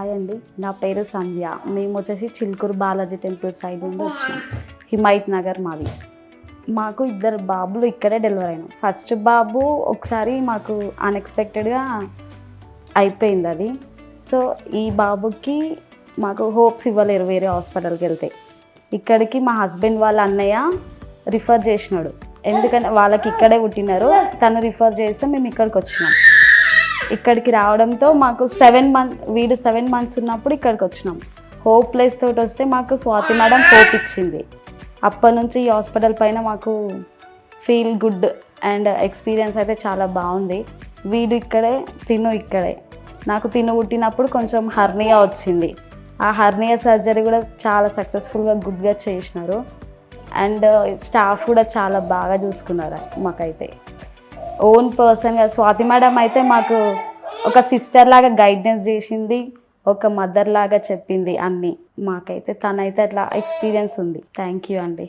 Hi అండి, నా పేరు సంధ్య. మేము వచ్చేసి చిలుకూరు బాలాజీ టెంపుల్ సైడ్ నుండి వచ్చినాం. హిమాయత్ నగర్ మాది. మాకు 2 బాబులు ఇక్కడే డెలివరీ అయినాం. ఫస్ట్ బాబు ఒకసారి మాకు అన్ఎక్స్పెక్టెడ్గా అయిపోయింది అది. సో ఈ బాబుకి మాకు హోప్స్ ఇవ్వలేరు వేరే హాస్పిటల్కి వెళ్తే. ఇక్కడికి మా హస్బెండ్ వాళ్ళ అన్నయ్య రిఫర్ చేసినాడు. ఎందుకంటే వాళ్ళకి ఇక్కడే పుట్టినారు. తను రిఫర్ చేస్తే మేము ఇక్కడికి వచ్చినాం. ఇక్కడికి రావడంతో మాకు 7 months ఉన్నప్పుడు ఇక్కడికి వచ్చినాం. హోప్లెస్ తోటి వస్తే మాకు స్వాతి మేడం హోప్ ఇచ్చింది. అప్పటి నుంచి ఈ హాస్పిటల్ పైన మాకు ఫీల్ గుడ్ అండ్ ఎక్స్పీరియన్స్ అయితే చాలా బాగుంది. వీడు ఇక్కడే, తిను ఇక్కడే. నాకు తిను పుట్టినప్పుడు కొంచెం హర్నియా వచ్చింది. ఆ హర్నియా సర్జరీ కూడా చాలా సక్సెస్ఫుల్గా గుడ్గా చేసినారు. అండ్ స్టాఫ్ కూడా చాలా బాగా చూసుకున్నారు మాకైతే. ఓన్ పర్సన్గా స్వాతి మేడం అయితే మాకు ఒక సిస్టర్ లాగా గైడెన్స్ చేసింది, ఒక మదర్ లాగా చెప్పింది అన్నీ. మాకైతే తనైతే అట్లా ఎక్స్పీరియన్స్ ఉంది. థ్యాంక్ యూ అండి.